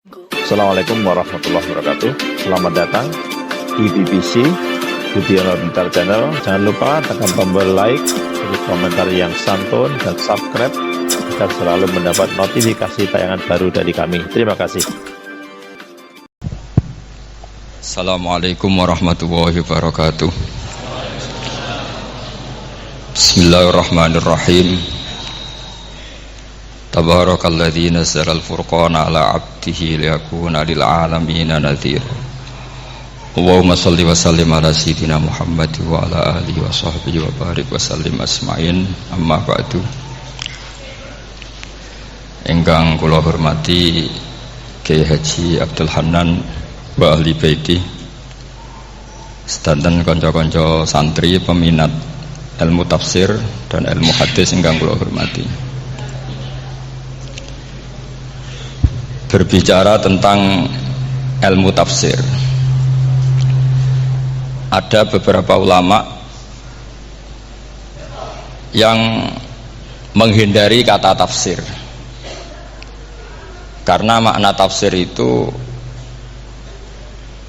Assalamualaikum warahmatullahi wabarakatuh. Selamat datang di BBC Budiono Pintar Channel. Jangan lupa tekan tombol like, beri komentar yang santun, dan subscribe agar selalu mendapat notifikasi tayangan baru dari kami. Terima kasih. Assalamualaikum warahmatullahi wabarakatuh. Bismillahirrahmanirrahim. Tabarakalladzi nazzala al-furqana ala 'abdihi liyakuna lil 'alamin nadhira. Allahumma shalli wa sallim ala sayyidina Muhammad wa ala alihi wa sahbihi wa barik wa sallim asma'in. Amma ba'du. Ingkang kula hormati Kyai Haji Abdul Hanan wa ahli baiti, sedanten kanca-kanca santri peminat ilmu tafsir dan ilmu hadis ingkang kula hormati. Berbicara tentang ilmu tafsir, ada beberapa ulama yang menghindari kata tafsir karena makna tafsir itu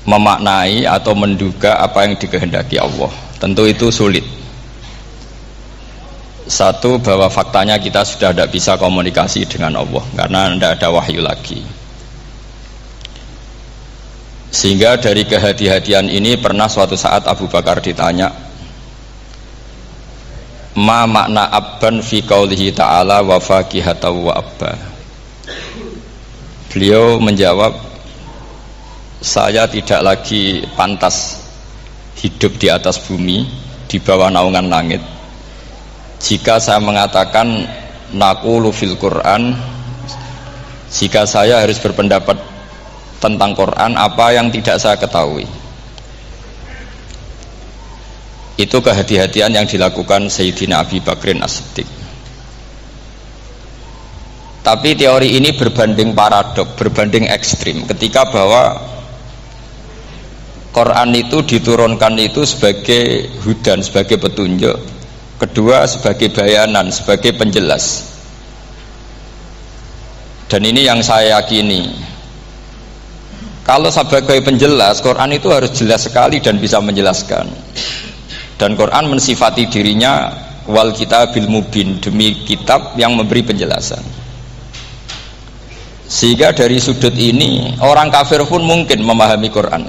memaknai atau menduga apa yang dikehendaki Allah. Tentu itu sulit. Satu, bahwa faktanya kita sudah tidak bisa komunikasi dengan Allah karena tidak ada wahyu lagi. Sehingga dari kehati-hatian ini pernah suatu saat Abu Bakar ditanya, ma makna abban fi qaulihi ta'ala wa faqihatan wa abba. Beliau menjawab, saya tidak lagi pantas hidup di atas bumi, di bawah naungan langit, jika saya mengatakan naqulu fil Quran, jika saya harus berpendapat tentang Quran apa yang tidak saya ketahui. Itu kehati-hatian yang dilakukan Sayyidina Abi Bakrin As-Siddiq. Tapi teori ini berbanding paradok, berbanding ekstrim, ketika bahwa Quran itu diturunkan itu sebagai hudan, sebagai petunjuk, kedua sebagai bayanan, sebagai penjelas. Dan ini yang saya yakini, kalau sebagai penjelas, Quran itu harus jelas sekali dan bisa menjelaskan. Dan Quran mensifati dirinya wal kitabil mubin, demi kitab yang memberi penjelasan. Sehingga dari sudut ini orang kafir pun mungkin memahami Quran.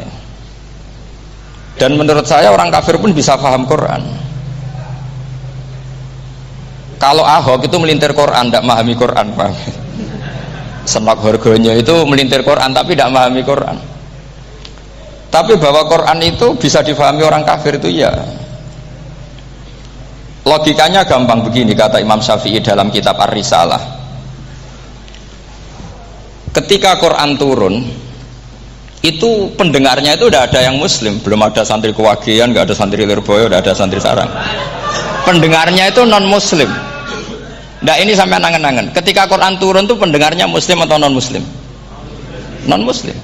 Dan menurut saya orang kafir pun bisa paham Quran. Kalau Ahok itu melintir Quran, tidak memahami Quran, paham? Senak harganya itu melintir Quran tapi tidak memahami Quran. Tapi bahwa Quran itu bisa difahami orang kafir itu ya. Logikanya gampang begini, kata Imam Syafi'i dalam kitab Ar-Risalah. Ketika Quran turun, itu pendengarnya itu tidak ada yang muslim, belum ada santri Kewagian, nggak ada santri Lirboyo, tidak ada santri Sarang. Pendengarnya itu non muslim. Nah ini sampai angen-angen, ketika Quran turun itu pendengarnya muslim atau non muslim? Non muslim.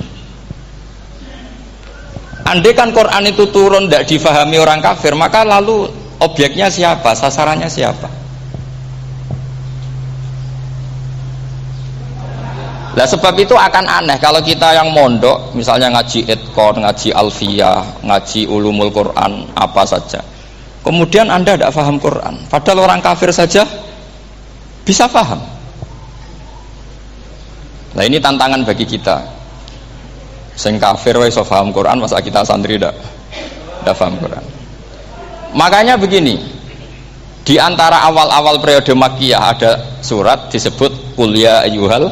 Andai kan Quran itu turun tidak difahami orang kafir, maka lalu objeknya siapa, sasarannya siapa? Nah sebab itu akan aneh kalau kita yang mondok, misalnya ngaji Idqon, ngaji Alfiyah, ngaji Ulumul Quran, apa saja, kemudian Anda tidak paham Quran, padahal orang kafir saja bisa paham. Nah ini tantangan bagi kita. Sing kafir wae iso paham Quran, masa kita santri tidak paham Quran. Makanya begini, di antara awal-awal periode Makkiyah ada surat disebut Qul ya ayyuhal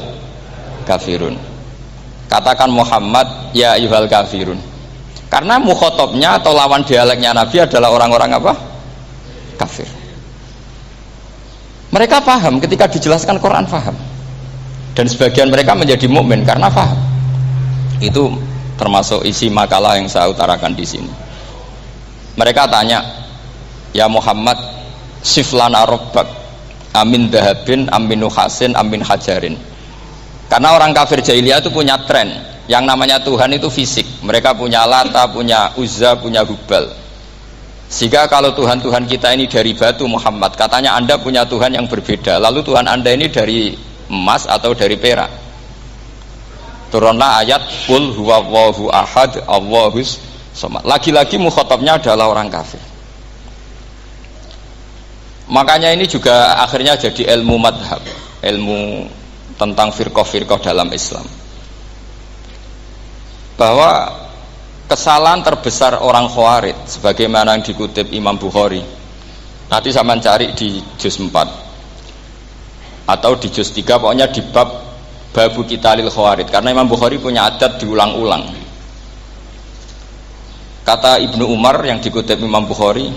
kafirun. Katakan Muhammad ya ayyuhal kafirun. Karena mukhatabnya atau lawan dialeknya Nabi adalah orang-orang apa? Kafir. Mereka paham ketika dijelaskan Quran, paham. Dan sebagian mereka menjadi mukmin karena paham. Itu termasuk isi makalah yang saya utarakan di sini. Mereka tanya, ya Muhammad, siflana rabbak amin dahabin amin nuhasin amin hajarin. Karena orang kafir jahiliyah itu punya tren yang namanya Tuhan itu fisik. Mereka punya Lata, punya Uzza, punya Hubal. Sehingga kalau Tuhan-Tuhan kita ini dari batu, Muhammad, katanya Anda punya Tuhan yang berbeda. Lalu Tuhan Anda ini dari emas atau dari perak. Turunlah ayat qul huwallahu ahad Allahus somad. Lagi-lagi mukhatabnya adalah orang kafir. Makanya ini juga akhirnya jadi ilmu madhab, ilmu tentang firqah-firqah dalam Islam, bahwa kesalahan terbesar orang Khawarij sebagaimana yang dikutip Imam Bukhari, nanti saya mencari di juz 4 atau di juz 3, pokoknya di bab babu qitalil Khawarij, karena Imam Bukhari punya adat diulang-ulang. Kata Ibnu Umar yang dikutip Imam Bukhari,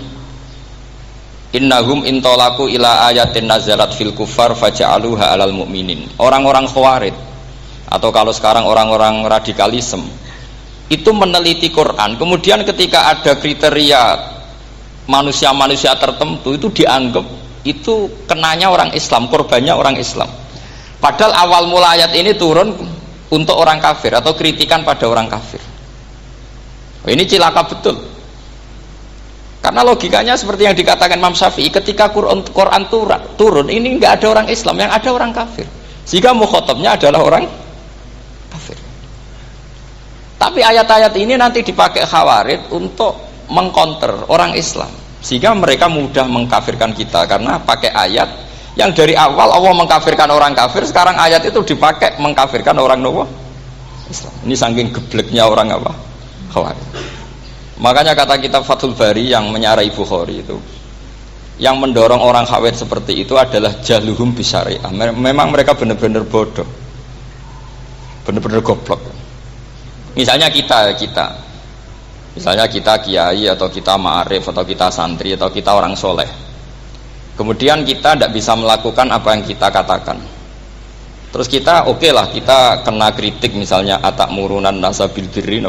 innahum intolaku ila ayatin nazalat fil kufar faja'aluha alal mu'minin. Orang-orang Khawarij, atau kalau sekarang orang-orang radikalisme, itu meneliti Quran, kemudian ketika ada kriteria manusia-manusia tertentu itu dianggap itu kenanya orang Islam, korbannya orang Islam. Padahal awal mula ayat ini turun untuk orang kafir atau kritikan pada orang kafir. Ini cilaka betul. Karena logikanya seperti yang dikatakan Imam Syafi'i, ketika Quran turun ini nggak ada orang Islam, yang ada orang kafir, sehingga mukhatabnya adalah orang kafir. Tapi ayat-ayat ini nanti dipakai Khawarij untuk mengcounter orang Islam, sehingga mereka mudah mengkafirkan kita, karena pakai ayat yang dari awal Allah mengkafirkan orang kafir, sekarang ayat itu dipakai mengkafirkan orang Islam. Ini saking gebleknya orang apa? Khawarij. Makanya kata kitab Fathul Bari yang menyarai Bukhari itu, yang mendorong orang Khawarij seperti itu adalah jahluhum bisyariah. Memang mereka benar-benar bodoh, benar-benar goblok. Misalnya kita kiai atau kita ma'arif atau kita santri atau kita orang soleh, kemudian kita tidak bisa melakukan apa yang kita katakan, terus kita oke lah, kita kena kritik, misalnya atakmurunan nasa bil birri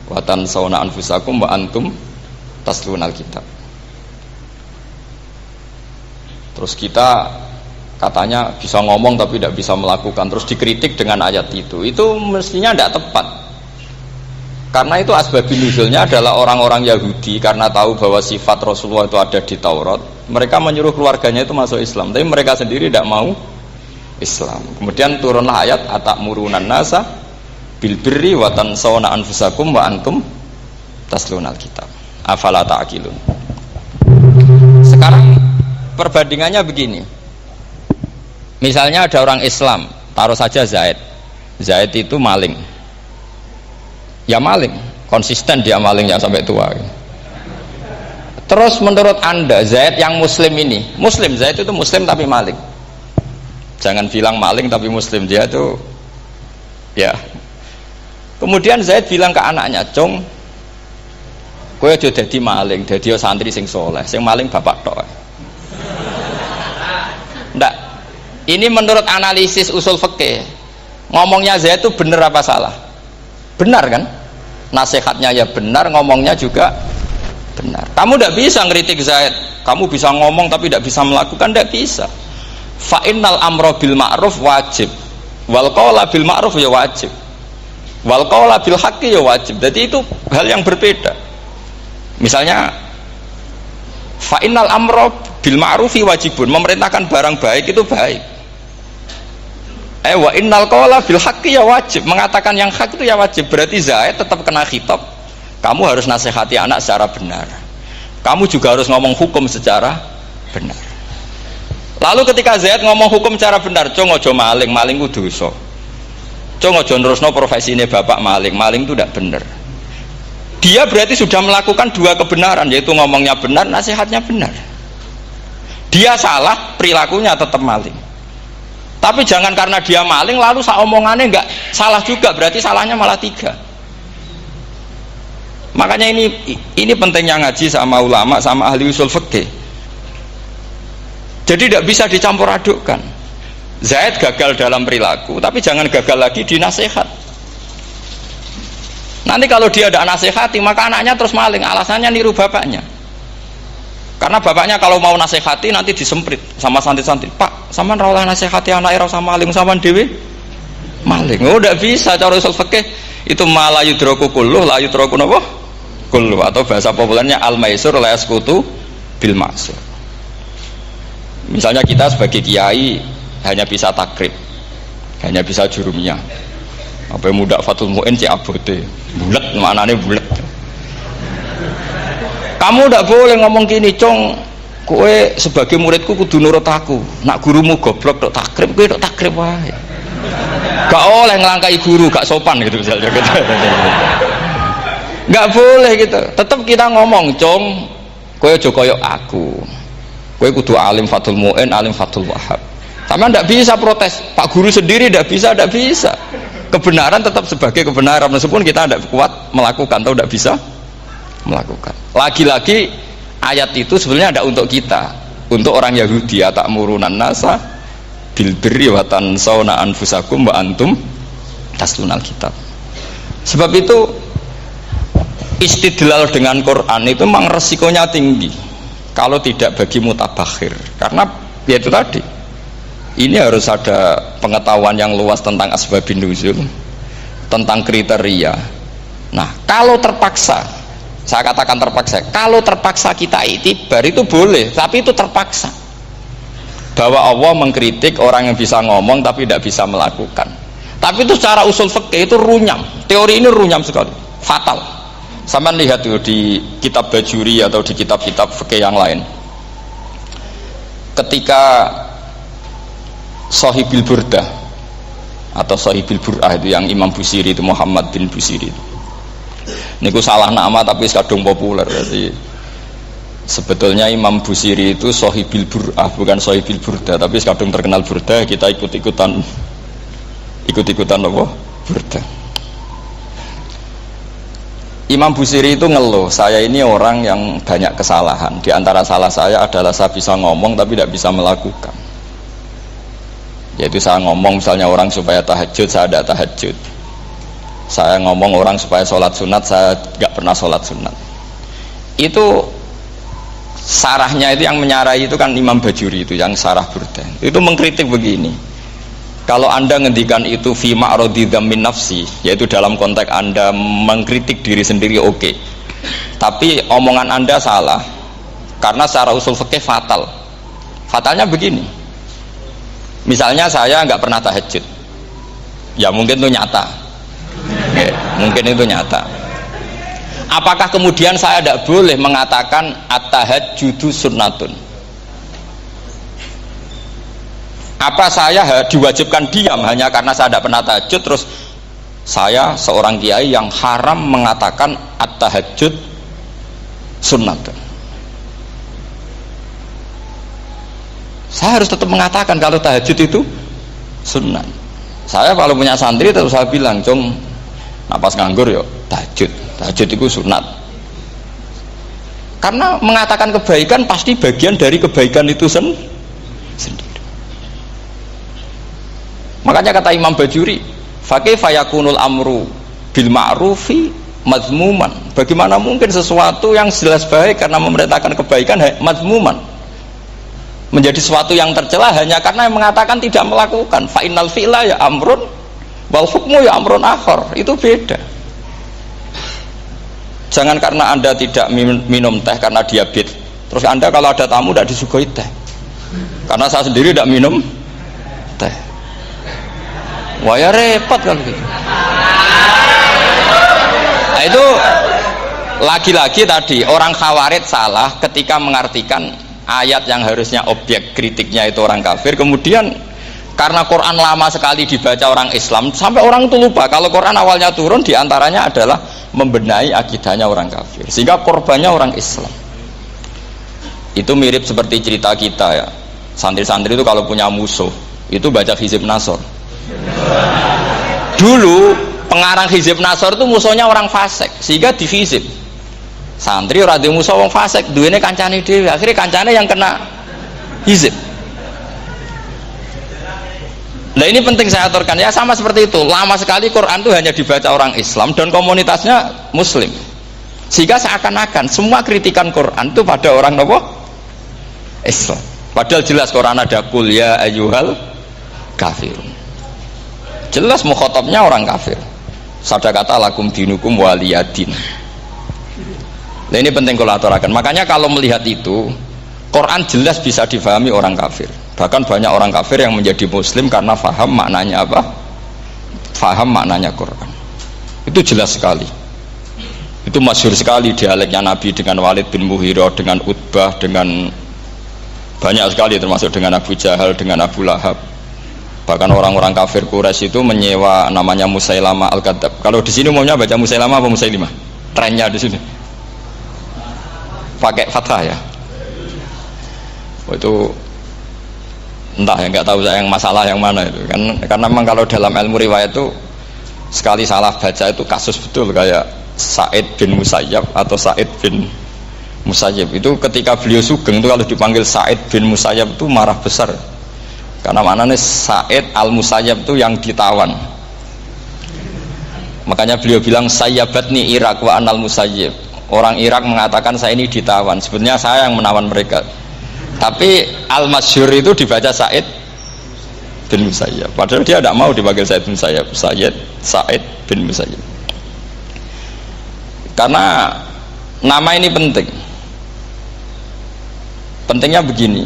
wa tansawna anfusakum wa antum taslunal kitab. Terus kita katanya bisa ngomong tapi tidak bisa melakukan, terus dikritik dengan ayat itu mestinya tidak tepat. Karena itu asbabun nuzulnya adalah orang-orang Yahudi, karena tahu bahwa sifat Rasulullah itu ada di Taurat, mereka menyuruh keluarganya itu masuk Islam, tapi mereka sendiri tidak mau Islam. Kemudian turunlah ayat atakmurunan nasa bil birri wa tansawna anfusakum wa antum taslunal kitab afala ta'qilun. Sekarang perbandingannya begini, misalnya ada orang Islam, taruh saja Zaid itu maling, ya maling, konsisten dia malingnya sampai tua. Terus menurut anda Zaid yang muslim ini, muslim, Zaid itu muslim tapi maling, jangan bilang maling tapi muslim, dia itu ya. Kemudian Zaid bilang ke anaknya, "Cung, kowe aja dadi maling, dadi santri sing soleh, sing maling bapak tok." Ndak. Ini menurut analisis usul fikih, ngomongnya Zaid itu benar apa salah? Benar kan? Nasihatnya ya benar, ngomongnya juga benar. Kamu tidak bisa ngeritik Zaid, kamu bisa ngomong tapi tidak bisa melakukan, tidak bisa. Fa innal amra bil ma'ruf wajib, wal qawla bil ma'ruf ya wajib, wal qawla bil haqqi ya wajib. Jadi itu hal yang berbeda. Misalnya fa innal amra bil ma'rufi wajibun, memerintahkan barang baik itu baik. Wa innal qawla bil haqqi ya wajib, mengatakan yang hak itu ya wajib. Berarti Zaid tetap kena khitab, kamu harus nasihati anak secara benar, kamu juga harus ngomong hukum secara benar. Lalu ketika Zaid ngomong hukum secara benar, cung ojo maling, maling ku dosa, cung ojo nerusno profesine bapak maling, maling itu tidak benar. Dia berarti sudah melakukan dua kebenaran, yaitu ngomongnya benar, nasihatnya benar. Dia salah, perilakunya tetap maling. Tapi jangan karena dia maling lalu omongannya enggak salah juga, berarti salahnya malah 3. Makanya ini pentingnya ngaji sama ulama, sama ahli usul fikih. Jadi tidak bisa dicampur adukkan. Zaid gagal dalam perilaku, tapi jangan gagal lagi di nasihat. Nanti kalau dia tidak nasihati, maka anaknya terus maling, alasannya niru bapaknya. Karena bapaknya kalau mau nasihati nanti disemprit sama santri-santri, "Pak, sampean ra oleh nasihati anake ra usah maling, sampean dhewe maling." Oh, tidak bisa, cara usul fikih itu malah yudroku kulluh la yudroku napa? Kulluh, atau bahasa populernya al-maisur la yasqutu bil ma'sur. Misalnya kita sebagai kiai hanya bisa takrib, hanya bisa jurumiyah. Apa muda Fathul Mu'in cek abote. Bulet maknane bulet. Kamu ndak boleh ngomong gini, Cong. Kowe sebagai muridku kudu nurut aku. Nak gurumu goblok tok takrib, kowe tok takrib wae. Gak oleh ngelangkai guru, gak sopan gitu misalnya. Gak boleh gitu. Tetap kita ngomong, Cong. Kowe aja koyo aku. Kowe kudu alim Fathul Mu'in, alim Fathul Wahhab. Sama ndak bisa protes. Pak guru sendiri ndak bisa. Kebenaran tetap sebagai kebenaran meskipun kita tidak kuat melakukan atau tidak bisa melakukan. Lagi-lagi ayat itu sebenarnya ada untuk kita, untuk orang Yahudi, ta'murunan nasa bil birri wa tansawna anfusakum wa antum taslunal kitab. Sebab itu istidlal dengan Quran itu memang resikonya tinggi kalau tidak bagi mutabakhir, karena ya itu tadi, ini harus ada pengetahuan yang luas tentang asbabun nuzul, tentang kriteria. Nah, kalau terpaksa, saya katakan terpaksa, kalau terpaksa kita itibar itu boleh, tapi itu terpaksa. Bahwa Allah mengkritik orang yang bisa ngomong tapi tidak bisa melakukan. Tapi itu secara usul fikih itu runyam. Teori ini runyam sekali, fatal. Sama lihat tuh di kitab Bajuri atau di kitab-kitab fikih yang lain. Ketika Shahibil Burdah atau Shahibil Bur'ah itu yang Imam Busiri itu, Muhammad bin Busiri itu. Niku salah nama tapi kadung populer. Jadi sebetulnya Imam Busiri itu Shahibil Bur'ah bukan Shahibil Burdah, tapi kadung terkenal Burdah, kita ikut-ikutan apa? Burdah. Imam Busiri itu ngeluh, saya ini orang yang banyak kesalahan. Di antara salah saya adalah saya bisa ngomong tapi tidak bisa melakukan. Yaitu saya ngomong misalnya orang supaya tahajud, saya tidak tahajud. Saya ngomong orang supaya sholat sunat, saya tidak pernah sholat sunat. Itu sarahnya itu yang menyarai itu kan Imam Bajuri itu yang sarah Burdah. Itu mengkritik begini. Kalau Anda ngendikan itu fi ma'radi dzammin nafsi, yaitu dalam konteks Anda mengkritik diri sendiri oke. Tapi omongan Anda salah. Karena secara usul fikih fatal. Fatalnya begini. Misalnya saya nggak pernah tahajud, ya mungkin itu nyata, ya, mungkin itu nyata. Apakah kemudian saya tidak boleh mengatakan at-tahajjudu sunnatun? Apa saya diwajibkan diam hanya karena saya tidak pernah tahajud, terus saya seorang kiai yang haram mengatakan at-tahajjud sunnatun? Saya harus tetap mengatakan kalau tahajud itu sunnah. Saya kalau punya santri terus saya bilang, Cong, napas nganggur yuk tahajud itu sunat. Karena mengatakan kebaikan pasti bagian dari kebaikan itu sendiri. Makanya kata Imam Bajuri, fakaifa yakunul amru bil ma'rufi mazmuman. Bagaimana mungkin sesuatu yang jelas baik karena memerintahkan kebaikan mazmuman menjadi sesuatu yang tercela hanya karena mengatakan tidak melakukan. Fa innal fi'la ya amrun wal hukmu ya amrun akhar. Itu beda. Jangan karena Anda tidak minum teh karena diabetes, terus Anda kalau ada tamu tidak disuguhi teh. Karena saya sendiri tidak minum teh. Wah ya repot kalau gitu. Nah, itu lagi-lagi tadi orang Khawarij salah ketika mengartikan ayat yang harusnya objek kritiknya itu orang kafir, kemudian karena Quran lama sekali dibaca orang Islam sampai orang itu lupa kalau Quran awalnya turun diantaranya adalah membenahi akidahnya orang kafir, sehingga korbannya orang Islam. Itu mirip seperti cerita kita ya, santri-santri itu kalau punya musuh itu baca Hizib Nasor. Dulu pengarang Hizib Nasor itu musuhnya orang fasik, sehingga dihizib. Santri ora di musuh wong fasik, duwene kancane dhewe, akhirnya kancane yang kena hizib. Nah ini penting saya aturkan ya, sama seperti itu. Lama sekali Quran itu hanya dibaca orang Islam dan komunitasnya Muslim, sehingga seakan-akan semua kritikan Quran itu pada orang apa? Islam. Padahal jelas Quran ada kul ya ayyuhal kafirun. Jelas mukhatabnya orang kafir. Sadaqata lakum dinukum waliyadin. Nah ini penting kalau aturakan. Makanya kalau melihat itu, Quran jelas bisa difahami orang kafir. Bahkan banyak orang kafir yang menjadi Muslim karena faham maknanya apa? faham maknanya Quran. Itu jelas sekali. Itu masyhur sekali dialeknya Nabi dengan Walid bin Mughirah, dengan Utbah, dengan banyak sekali, termasuk dengan Abu Jahal, dengan Abu Lahab. Bahkan orang-orang kafir Quraisy itu menyewa namanya Musailamah Al-Kadzab. Kalau di sini umumnya baca Musailamah apa Musailimah? Trennya di sini pakai fathah ya. Itu entah ya, nggak tahu saya yang masalah yang mana itu kan, karena memang kalau dalam ilmu riwayat itu sekali salah baca itu kasus betul, kayak Sa'id bin Musayyab atau Sa'id bin Musayyib itu ketika beliau sugeng itu kalau dipanggil Sa'id bin Musayyab itu marah besar, karena maknanya Sa'id al-Musayyab itu yang ditawan. Makanya beliau bilang sayyabatni Irak wa anal Musayyib. Orang Irak mengatakan saya ini ditawan, sebenarnya saya yang menawan mereka. Tapi al-masyhur itu dibaca Sa'id bin Musayyab, padahal dia tidak mau dipanggil Sa'id bin Musayyab, Sa'id bin Musayyab. Karena nama ini penting. Pentingnya begini,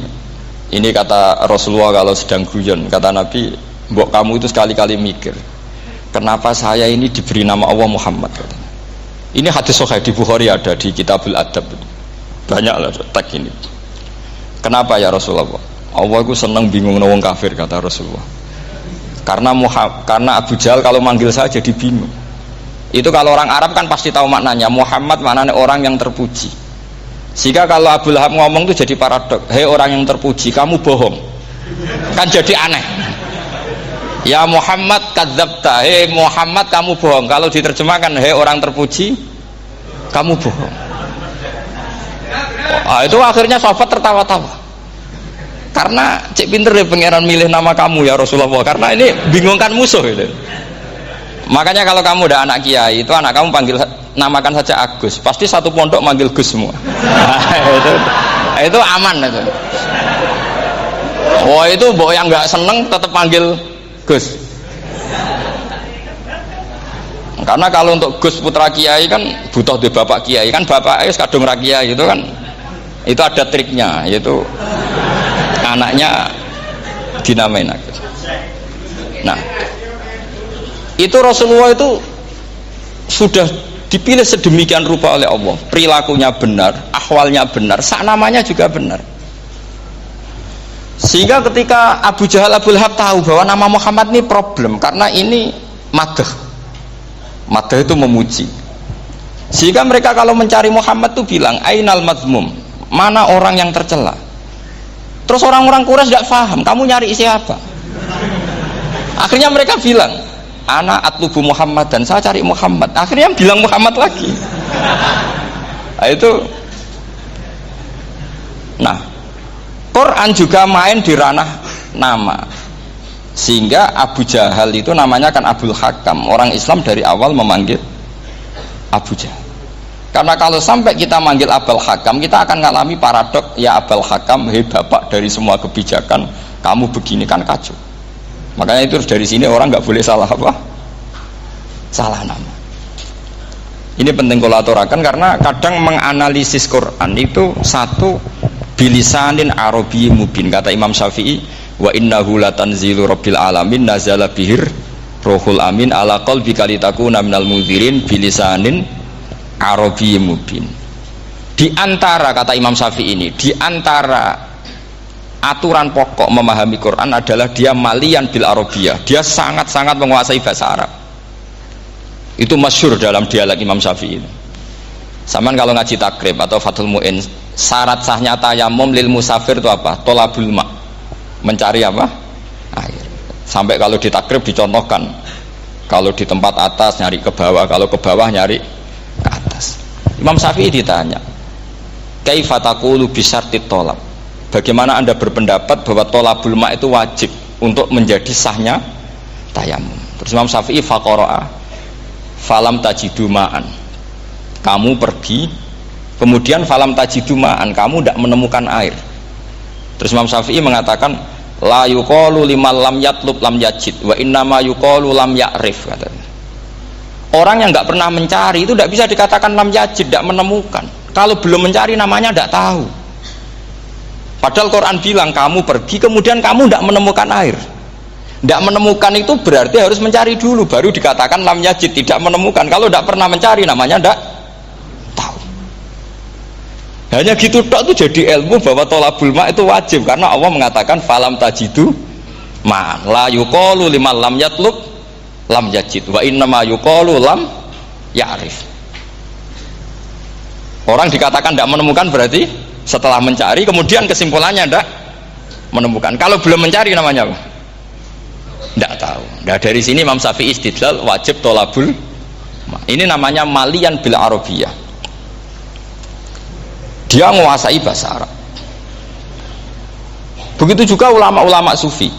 ini kata Rasulullah kalau sedang guyon, kata Nabi, mbok kamu itu sekali-kali mikir, kenapa saya ini diberi nama Allah Muhammad. Ini hadis sahih di Bukhari, ada di Kitabul Adab, banyaklah teks ini. Kenapa ya Rasulullah? Allah itu senang bingung wong kafir, kata Rasulullah. Karena Abu Jahal kalau manggil saya jadi bingung. Itu kalau orang Arab kan pasti tahu maknanya. Muhammad maknanya orang yang terpuji. Sehingga kalau Abu Lahab ngomong itu jadi paradok. Hei orang yang terpuji, kamu bohong. Kan jadi aneh. Ya Muhammad kadzabta. Hei Muhammad kamu bohong. Kalau diterjemahkan hei orang terpuji, kamu bohong. Itu akhirnya sahabat tertawa-tawa. Karena cek pinter deh pangeran milih nama kamu ya Rasulullah. Karena ini bingungkan musuh itu. Makanya kalau kamu udah anak kiai, itu anak kamu namakan saja Agus, pasti satu pondok manggil Gus semua. Itu aman itu. Oh itu boh yang nggak seneng tetap panggil Gus. Karena kalau untuk Gus putra kiai kan butuh di bapak kiai, kan bapak kadung ra kiai itu kan, itu ada triknya, yaitu anaknya dinamain Agus. Nah, itu Rasulullah itu sudah dipilih sedemikian rupa oleh Allah, perilakunya benar, ahwalnya benar, sak namanya juga benar. Sehingga ketika Abu Jahal, Abu Lahab tahu bahwa nama Muhammad ini problem, karena ini madah itu memuji. Sehingga mereka kalau mencari Muhammad itu bilang ainal mazmum, mana orang yang tercela. Terus orang-orang Quraisy tidak paham, kamu nyari siapa? Akhirnya mereka bilang ana atlubu Muhammad, dan saya cari Muhammad. Akhirnya bilang Muhammad lagi. Nah, itu. Nah, Quran juga main di ranah nama. Sehingga Abu Jahal itu namanya kan Abul Hakam. Orang Islam dari awal memanggil Abu Jahal. Karena kalau sampai kita manggil Abul Hakam, kita akan mengalami paradok, ya Abul Hakam, hei bapak dari semua kebijakan, kamu begini kan kacau. Makanya itu dari sini orang nggak boleh salah apa? Salah nama. Ini penting kalau aturakan, karena kadang menganalisis Quran itu satu bilisanin Arabi mubin. Kata Imam Syafi'i, wa innahu latanzilu rabbil alamin nazala bihir rohul amin ala qalbika litakuna minal munzirin bilisanin Arabi mubin. Di antara, kata Imam Syafi'i ini, di antara aturan pokok memahami Quran adalah dia malian bil arabiyah, dia sangat-sangat menguasai bahasa Arab. Itu masyhur dalam dialek Imam Syafi'i. Saman kalau ngaji takrib atau Fathul Mu'in, syarat sahnya tayamum lil musafir itu apa? Tolabul ma', mencari apa? Air. Sampai kalau di takrib dicontohkan, kalau di tempat atas nyari ke bawah, kalau ke bawah nyari ke atas. Imam Syafi'i ditanya, kaifa taqulu bi syartit tolab, bagaimana anda berpendapat bahwa tolabul ma' itu wajib untuk menjadi sahnya tayamum? Terus Imam Syafi'i faqara'a falam tajidu ma'an, kamu pergi kemudian falam tajidu ma'an, kamu tidak menemukan air. Terus Imam Syafi'i mengatakan la yuqalu liman lam yatlub lam yajid wa innama yuqalu lam ya'rif. Katanya, orang yang nggak pernah mencari itu tidak bisa dikatakan lam yajid, tidak menemukan. Kalau belum mencari namanya tidak tahu. Padahal Quran bilang kamu pergi kemudian kamu tidak menemukan air. Tidak menemukan itu berarti harus mencari dulu, baru dikatakan lam yajid, tidak menemukan. Kalau tidak pernah mencari namanya tidak tahu. Hanya gitu tok itu jadi ilmu bahwa tolabul ma itu wajib, karena Allah mengatakan falam tajidu ma la yuqalu liman lam yatlub lam yajid wa innama yuqalu lam ya'rif. Orang dikatakan tidak menemukan berarti setelah mencari kemudian kesimpulannya tidak menemukan. Kalau belum mencari namanya apa? Tidak tahu. Nah, dari sini Imam Syafi'i istidlal wajib tolabul. Ini namanya malian bil arabiyah. Dia menguasai bahasa Arab. Begitu juga ulama-ulama sufi.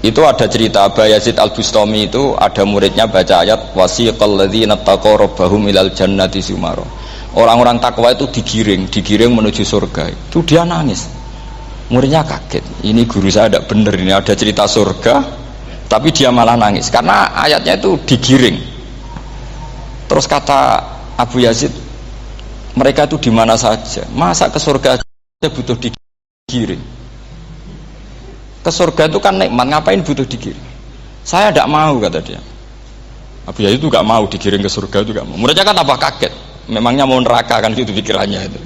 Itu ada cerita Aba Yazid Al-Bustami, itu ada muridnya baca ayat wasiqal ladzina taqaw rabbahum ilal jannati sumara. Orang-orang takwa itu digiring menuju surga. Itu dia nangis. Muridnya kaget, ini guru saya tidak benar, ini ada cerita surga tapi dia malah nangis karena ayatnya itu digiring. Terus kata Abu Yazid, mereka itu di mana saja, masa ke surga aja butuh digiring? Ke surga itu kan nikmat, ngapain butuh digiring? Saya tidak mau, kata dia. Abu Yazid itu gak mau digiring ke surga, itu gak mau. Muridnya kan tambah kaget, memangnya mau neraka kan, itu pikirannya itu.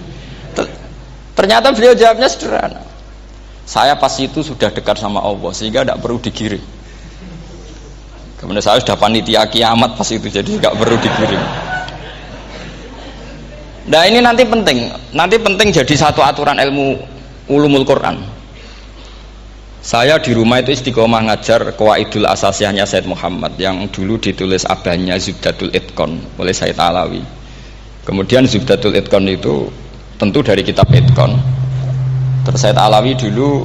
Ternyata beliau jawabnya sederhana, saya pas itu sudah dekat sama Allah sehingga tidak perlu digiring. Kemudian saya sudah panitia kiamat pas itu, jadi tidak perlu digiring. Nah ini nanti penting jadi satu aturan ilmu ulumul Quran. Saya di rumah itu istiqomah ngajar Qawaidul Asasiyahnya Said Muhammad yang dulu ditulis abahnya Zubdatul Itqan oleh Said Alawi. Kemudian Zubdatul Itqan itu tentu dari kitab Itqan. Terus Said Alawi dulu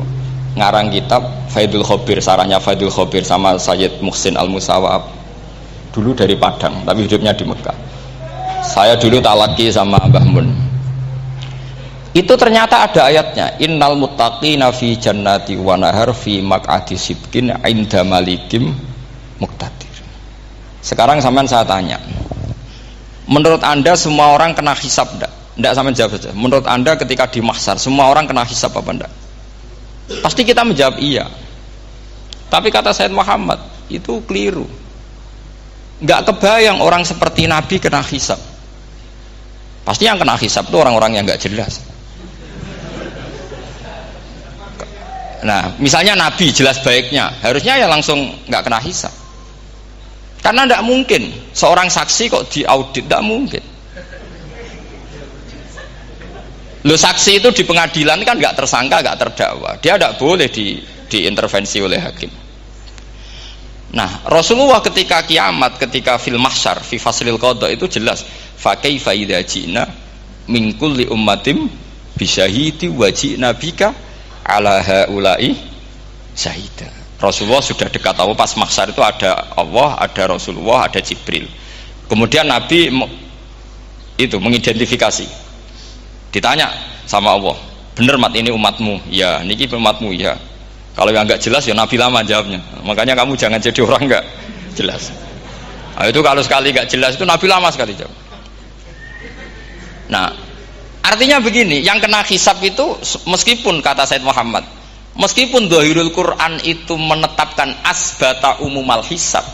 ngarang kitab Faidul Khobir, sarahnya Faidul Khobir sama Sayyid Muhsin Al-Musawab, dulu dari Padang tapi hidupnya di Mekah. Saya dulu talaki sama Mbah Mun. Itu ternyata ada ayatnya, innal muttaqina fi jannati wa nahar fi maq'adi sidqin 'inda malikim muqtadir. Sekarang sampean saya tanya, menurut Anda semua orang kena hisab enggak? Tidak sama jawab saja. Menurut Anda ketika di mahsyar semua orang kena hisab apa enggak? Pasti kita menjawab iya. Tapi kata Said Muhammad itu keliru. Enggak kebayang orang seperti Nabi kena hisab. Pasti yang kena hisab itu orang-orang yang enggak jelas. Nah, misalnya Nabi jelas baiknya, harusnya ya langsung enggak kena hisab. Karena enggak mungkin seorang saksi kok diaudit, enggak mungkin. Lo saksi itu di pengadilan kan nggak tersangka, nggak terdakwa, dia tidak boleh diintervensi oleh hakim. Nah, Rasulullah ketika kiamat, ketika fil mahsyar, fi faslil qada itu jelas, fa kaifa idza ji'na min kulli ummatin bisyahidi wa ji'na bika ala haula'i syahida. Rasulullah sudah dekat Allah, pas mahsyar itu ada Allah, ada Rasulullah, ada Jibril. Kemudian Nabi itu mengidentifikasi. Ditanya sama Allah, bener mat ini umatmu? Ya, niki umatmu ya. Kalau yang nggak jelas ya Nabi lama jawabnya. Makanya kamu jangan jadi orang nggak jelas. Nah, itu kalau sekali nggak jelas itu Nabi lama sekali jawab. Nah, artinya begini, yang kena hisab itu meskipun kata Said Muhammad, meskipun Dhahirul Quran itu menetapkan asbata umumal hisab,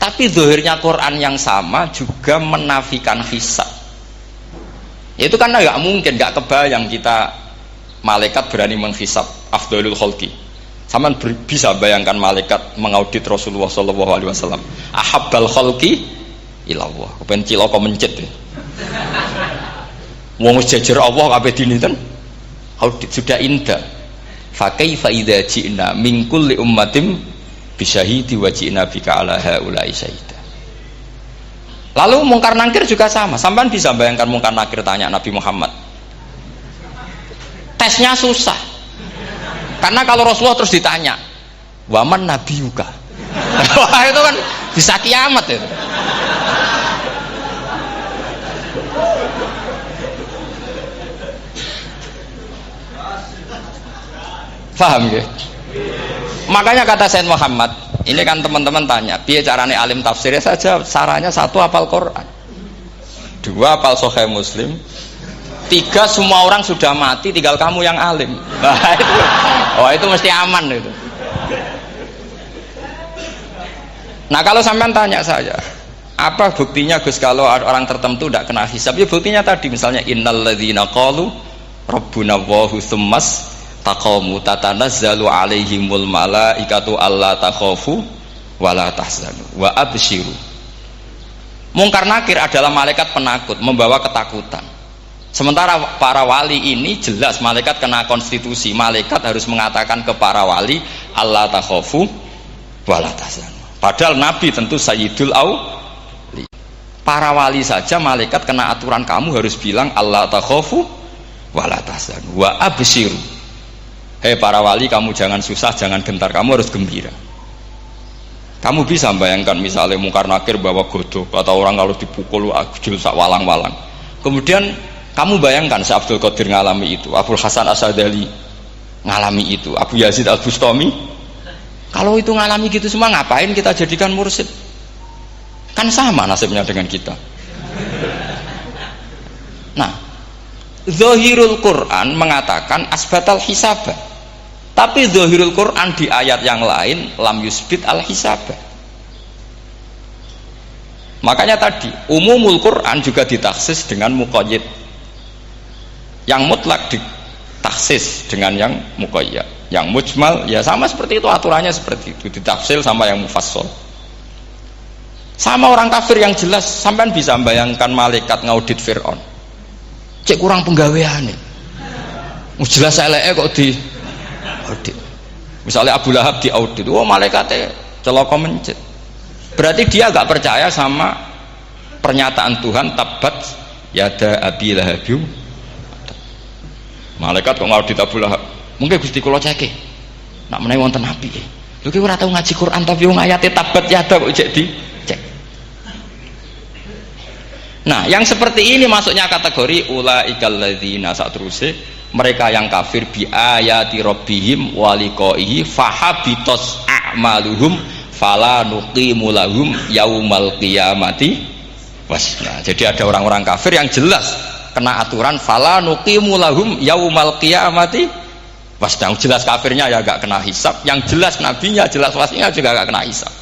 tapi zahirnya Quran yang sama juga menafikan hisab. Itu karena nggak mungkin, nggak kebayang kita malaikat berani menghisab afdhalul khalqi. Sama bisa bayangkan malaikat mengaudit Rasulullah SAW. Ahabbal khalqi ilallah. Kepen cilaka mencet ya. Wong jejer Allah kabeh dinten audit sudah indah. Fa kaifa idza ji'na min kulli ummatin bisyahidi wa ji'na bika ala haula'i syahida. Lalu mungkar nakir juga sama. Sampean bisa bayangkan mungkar nakir tanya Nabi Muhammad. Tesnya susah. Karena kalau Rasulullah terus ditanya, "Waman nabiyuka?" Wah, itu kan bisa kiamat itu. Paham ya? Makanya kata Said Muhammad, ini kan teman-teman tanya, biar caranya alim tafsirnya saja, sarannya 1 hafal Quran, 2 hafal Sahih Muslim, 3 semua orang sudah mati, tinggal kamu yang alim. Nah, itu, oh itu mesti aman itu. Nah kalau sampean tanya saya, apa buktinya Gus kalau orang tertentu tidak kena hisab? Ya buktinya tadi misalnya innalladzina qalu rabbuna Allahu tsummas taqamu tatanazzalu alaihimul malaikatu alla takhafu wala tahzanu wa absyiru. Mungkar nakir adalah malaikat penakut membawa ketakutan. Sementara para wali ini jelas malaikat kena konstitusi, malaikat harus mengatakan ke para wali alla takhafu wala tahzanu. Padahal Nabi tentu sayyidul auli. Para wali saja malaikat kena aturan kamu harus bilang alla takhafu wala tahzanu wa absyiru. Hei para wali, kamu jangan susah, jangan gentar, kamu harus gembira. Kamu bisa bayangkan misalnya mungkar nakir bawa godok atau orang kalau dipukul ajul sak walang-walang. Kemudian kamu bayangkan si Abdul Qadir ngalami itu, Abdul Hasan Asadali ngalami itu, Abu Yazid Al Bustami. Kalau itu ngalami gitu semua, ngapain kita jadikan mursyid? Kan sama nasibnya dengan kita. Nah, Zahirul Quran mengatakan asbatal hisabah. Tapi Zahirul Quran di ayat yang lain lam yusbit al hisabah. Makanya tadi umumul Quran juga ditaksis dengan muqayyid. Yang mutlak ditaksis dengan yang muqayyad. Yang mujmal ya sama seperti itu, aturannya seperti itu, ditafsir sama yang mufassal. Sama orang kafir yang jelas, sampean bisa bayangkan malaikat ngaudit Fir'aun. Cek kurang penggaweane. Jelas eleke kok di audit. Misalnya Abu Lahab di audit, wah malaikatnya celaka mencet. Berarti dia gak percaya sama pernyataan Tuhan tabat yada abi lahabiu. Malaikat kok ngaudit Abu Lahab. Mungkin Gusti kula ceke. Nak menawi wonten api. Lho ki ora tau ngaji Quran tapi wong ayate tabat yada kok cek dicek. Nah, yang seperti ini masuknya kategori ulaikal ladzina satruse, mereka yang kafir bi ayati rabbihim wa liqaihi fahabitos a'maluhum fala nuqimu lahum yaumal qiyamati wasna. Jadi ada orang-orang kafir yang jelas kena aturan fala nuqimu lahum yaumal qiyamati wasna. Jelas kafirnya ya gak kena hisab, yang jelas nabinya, jelas wasinya juga gak kena hisab.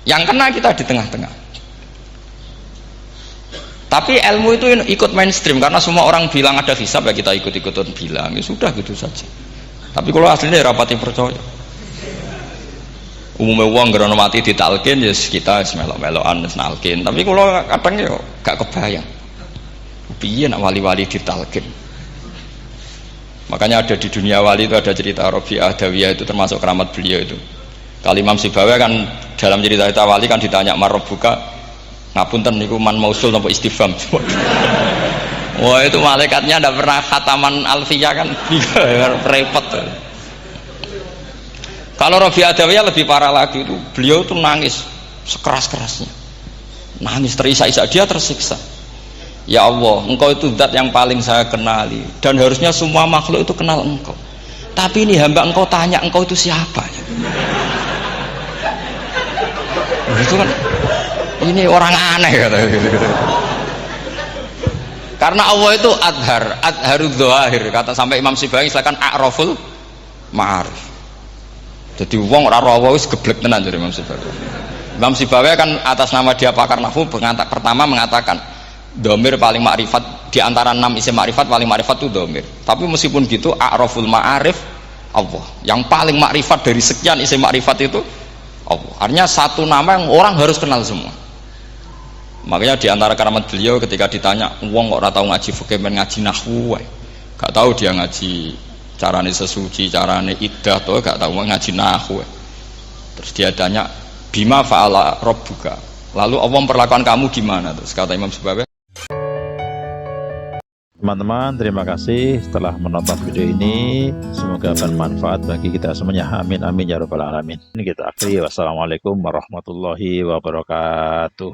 Yang kena kita di tengah-tengah. Tapi ilmu itu ikut mainstream karena semua orang bilang ada hisab ya kita ikut-ikutan bilang, ya sudah gitu saja. Tapi kalau aslinya ya rapati percaya. Umumnya uang gerono mati ditalkin ya kita melok-melokan nalkin. Tapi kalau kadang ya gak kebayang. Piye nak wali-wali ditalkin. Makanya ada di dunia wali itu ada cerita Rabi'ah Dawiyah, itu termasuk keramat beliau itu. Kali Imam Sibawi kan dalam cerita wali kan ditanya marabbuka, ngapunten niku man mausul napa istifham. Wah itu malaikatnya tidak pernah khataman alfiyah kan, repot. Kalau Rabi'ah Adawiyah lebih parah lagi, itu beliau tuh nangis sekeras-kerasnya, nangis terisak-isak, dia tersiksa. Ya Allah, engkau itu zat yang paling saya kenali dan harusnya semua makhluk itu kenal engkau, tapi ini hamba engkau tanya engkau itu siapa ya? Itu kan ini orang aneh kata gitu. Karena Allah itu adharud dzahir, kata sampai Imam Sibawi silakan a'raful ma'arif. Jadi wong ora ora wis geblek tenan dari Imam Sibawi. Imam Sibawi kan atas nama dia pakar nahwu pertama mengatakan domir paling makrifat di antara 6 isim makrifat, paling makrifat itu domir. Tapi meskipun gitu a'raful ma'arif Allah, yang paling makrifat dari sekian isim makrifat itu Allah. Artinya satu nama yang orang harus kenal semua. Makanya di antara keramat beliau ketika ditanya, wong kok ora tau ngaji fikih men ngaji nahwu wae. Gak tahu dia ngaji carane sesuci, carane iddah to, gak tahu ngaji nahwu. Terus dia tanya, "Bima fa'ala rabbuka?" Lalu Allah memperlakukan kamu gimana? Terus kata Imam Sibawi. Teman-teman, terima kasih telah menonton video ini. Semoga bermanfaat bagi kita semuanya. Amin amin ya rabbal alamin. Ini kita akhiri. Wassalamualaikum warahmatullahi wabarakatuh.